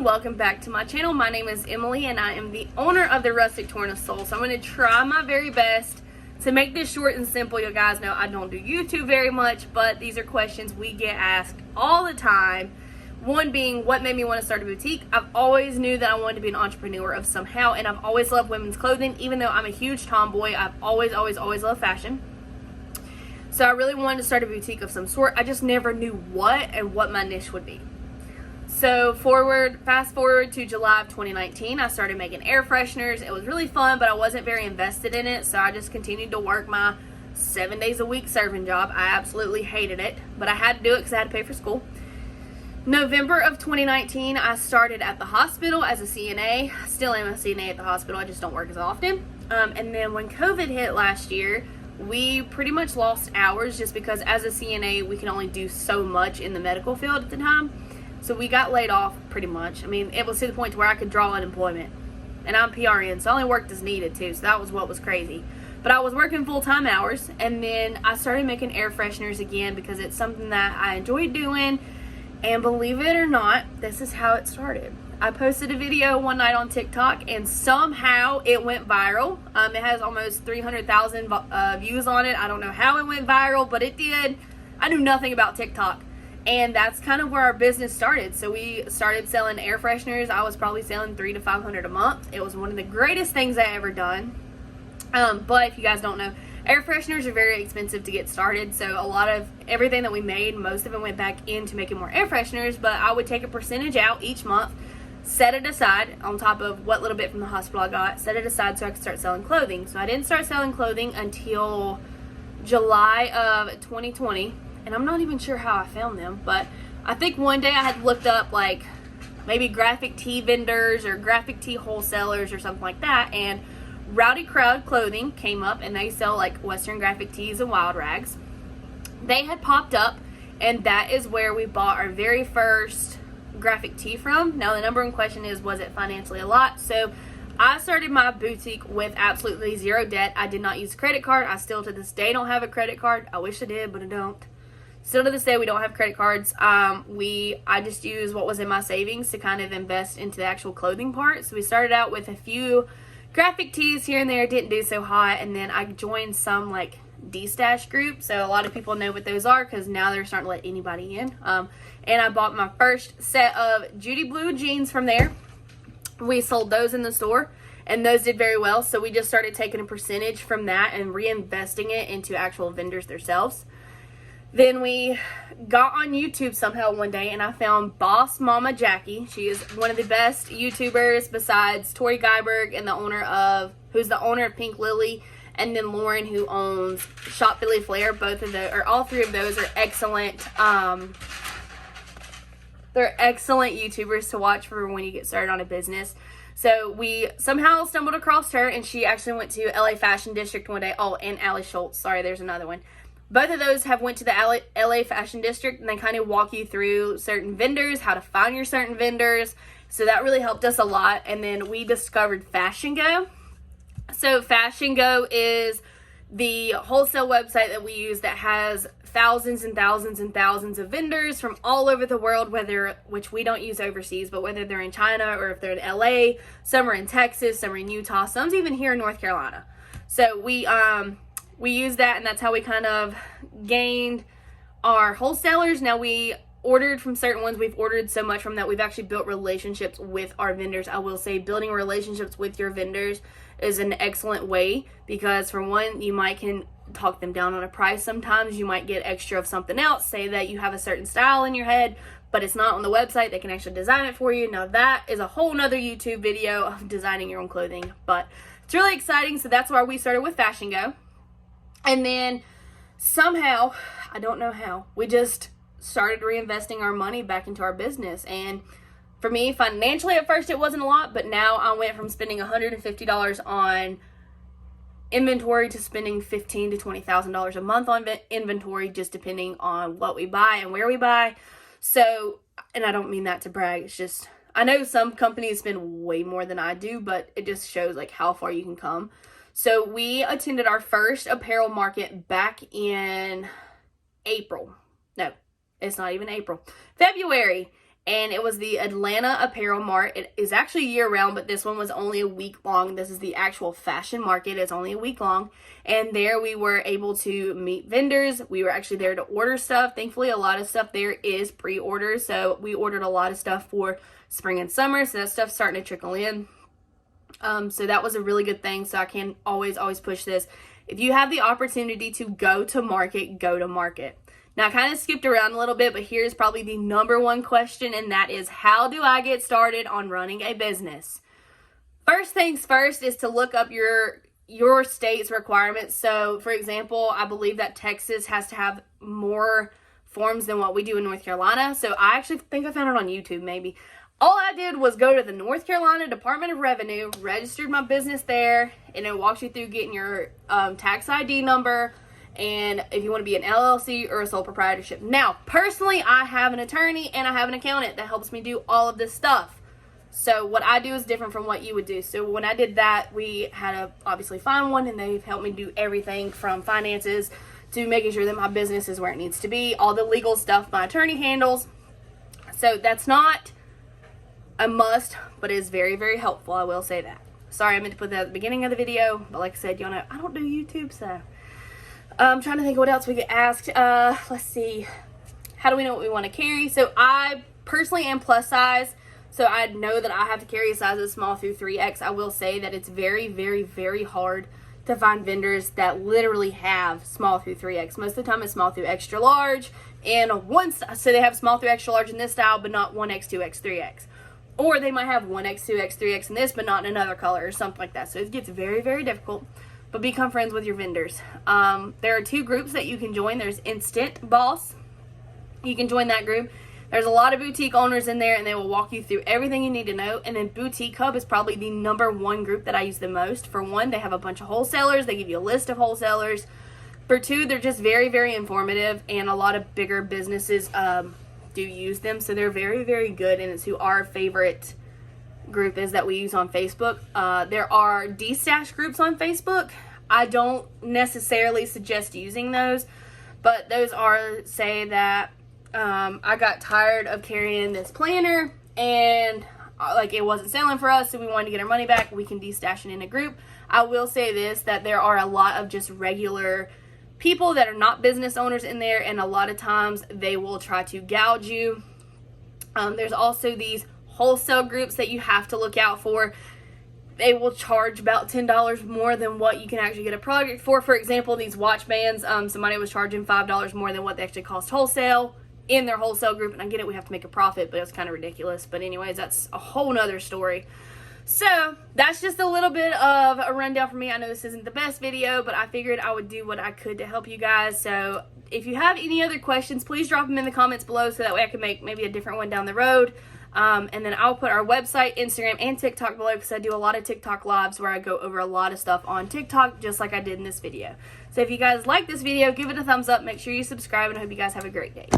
welcome back to my channel. My name is Emily and I am the owner of the Rustic Torn Soul. So I'm going to try my very best to make this short and simple. You guys know I don't do YouTube very much, but these are questions we get asked all the time. One being, what made me want to start a boutique? I've always knew that I wanted to be an entrepreneur of somehow, and I've always loved women's clothing. Even though I'm a huge tomboy, I've always loved fashion. So I really wanted to start a boutique of some sort. I just never knew what and what my niche would be. So fast forward to July of 2019, I started making air fresheners. It was really fun, but I wasn't very invested in it, so I just continued to work my 7 days a week serving job. I absolutely hated it, but I had to do it because I had to pay for school. November of 2019, I started at the hospital as a CNA. Still am a CNA at the hospital, I just don't work as often. And then when COVID hit last year, we pretty much lost hours just because as a CNA, we can only do so much in the medical field at the time. So we got laid off pretty much. I mean, it was to the point to where I could draw unemployment. And I'm PRN, so I only worked as needed too, so that was what was crazy. But I was working full-time hours, and then I started making air fresheners again because it's something that I enjoyed doing. And believe it or not, this is how it started. I posted a video one night on TikTok, and somehow it went viral. It has almost 300,000 views on it. I don't know how it went viral, but it did. I knew nothing about TikTok. And that's kind of where our business started. So we started selling air fresheners. I was probably selling $300 to $500 a month. It was one of the greatest things I ever done. But if you guys don't know, air fresheners are very expensive to get started. So a lot of everything that we made, most of it went back into making more air fresheners. But I would take a percentage out each month, set it aside on top of what little bit from the hospital I got, set it aside so I could start selling clothing. So I didn't start selling clothing until July of 2020. And I'm not even sure how I found them, but I think one day I had looked up like maybe graphic tee vendors or graphic tee wholesalers or something like that, and Rowdy Crowd Clothing came up, and they sell like Western graphic tees and wild rags. They had popped up, and that is where we bought our very first graphic tee from. Now the number one question is, was it financially a lot? So I started my boutique with absolutely zero debt. I did not use a credit card. I still to this day don't have a credit card. I wish I did, but I don't. Still to this day, we don't have credit cards. I just use what was in my savings to kind of invest into the actual clothing part. So we started out with a few graphic tees here and there, didn't do so hot, and then I joined some like D-stash group. So a lot of people know what those are because now they're starting to let anybody in. And I bought my first set of Judy Blue jeans from there. We sold those in the store, and those did very well. So we just started taking a percentage from that and reinvesting it into actual vendors themselves. Then we got on YouTube somehow one day, and I found Boss Mama Jackie. She is one of the best YouTubers besides Tori Guyberg and who's the owner of Pink Lily, and then Lauren, who owns Shop Billy Flair. All three of those are excellent. They're excellent YouTubers to watch for when you get started on a business. So we somehow stumbled across her, and she actually went to LA Fashion District one day. Oh, and Allie Schultz. Sorry, there's another one. Both of those have went to the LA Fashion District, and they kind of walk you through certain vendors, how to find your certain vendors. So that really helped us a lot. And then we discovered Fashion Go. So Fashion Go is the wholesale website that we use that has thousands and thousands and thousands of vendors from all over the world, which we don't use overseas, but whether they're in China or if they're in LA, some are in Texas, some are in Utah, some's even here in North Carolina. So we use that, and that's how we kind of gained our wholesalers. Now we ordered from certain ones. We've ordered so much from that we've actually built relationships with our vendors. I will say building relationships with your vendors is an excellent way because for one, you can talk them down on a price. Sometimes you might get extra of something else. Say that you have a certain style in your head, but it's not on the website. They can actually design it for you. Now that is a whole nother YouTube video of designing your own clothing, but it's really exciting. So that's why we started with Fashion Go. And then somehow, I don't know how, we just started reinvesting our money back into our business. And for me, financially at first it wasn't a lot, but now I went from spending $150 on inventory to spending $15,000 to $20,000 a month on inventory, just depending on what we buy and where we buy. So, and I don't mean that to brag, it's just, I know some companies spend way more than I do, but it just shows like how far you can come. So we attended our first apparel market back in April. No, it's not even April. February. and it was the Atlanta Apparel Mart. It is actually year-round, but this one was only a week long. This is the actual fashion market. It's only a week long, and there we were able to meet vendors. We were actually there to order stuff. Thankfully, a lot of stuff there is pre-order, so we ordered a lot of stuff for spring and summer, so that stuff's starting to trickle in. So that was a really good thing, so I can always push this. If you have the opportunity to go to market, go to market. Now, I kind of skipped around a little bit, but here's probably the number one question, and that is, how do I get started on running a business? First things first is to look up your state's requirements. So, for example, I believe that Texas has to have more forms than what we do in North Carolina. So, I actually think I found it on YouTube, maybe. All I did was go to the North Carolina Department of Revenue, registered my business there, and it walks you through getting your tax ID number, and if you want to be an LLC or a sole proprietorship. Now, personally, I have an attorney and I have an accountant that helps me do all of this stuff. So what I do is different from what you would do. So when I did that, we had to obviously find one, and they've helped me do everything from finances to making sure that my business is where it needs to be. All the legal stuff my attorney handles. So that's not a must, but it is very, very helpful. I will say that. Sorry, I meant to put that at the beginning of the video, but like I said, y'all know I don't do YouTube, so I'm trying to think of what else we get asked. Let's see. How do we know what we want to carry? So I personally am plus size, so I know that I have to carry a sizes small through 3X. I will say that it's very, very, very hard to find vendors that literally have small through 3X. Most of the time it's small through extra large, and so they have small through extra large in this style, but not 1X, 2X, 3X. Or they might have 1X, 2X, 3X in this, but not in another color or something like that. So it gets very, very difficult. But become friends with your vendors. There are two groups that you can join. There's Instant Boss. You can join that group. There's a lot of boutique owners in there, and they will walk you through everything you need to know. And then Boutique Hub is probably the number one group that I use the most. For one, they have a bunch of wholesalers. They give you a list of wholesalers. For two, they're just very, very informative, and a lot of bigger businesses do use them. So they're very, very good, and it's who our favorite group is that we use on Facebook. There are de-stash groups on Facebook. I don't necessarily suggest using those, but those are, say that I got tired of carrying this planner, and like it wasn't selling for us, so we wanted to get our money back. We can de-stash it in a group. I will say this, that there are a lot of just regular people that are not business owners in there, and a lot of times they will try to gouge you. There's also these wholesale groups that you have to look out for. They will charge about $10 more than what you can actually get a product for. For example, these watch bands, somebody was charging $5 more than what they actually cost wholesale in their wholesale group. And I get it, we have to make a profit, but it's kind of ridiculous. But anyways, that's a whole nother story. So that's just a little bit of a rundown for me. I know this isn't the best video, but I figured I would do what I could to help you guys. So if you have any other questions, please drop them in the comments below, so that way I can make maybe a different one down the road. And then I'll put our website, Instagram, and TikTok below, because I do a lot of TikTok lives where I go over a lot of stuff on TikTok, just like I did in this video. So if you guys like this video, give it a thumbs up, make sure you subscribe, and I hope you guys have a great day.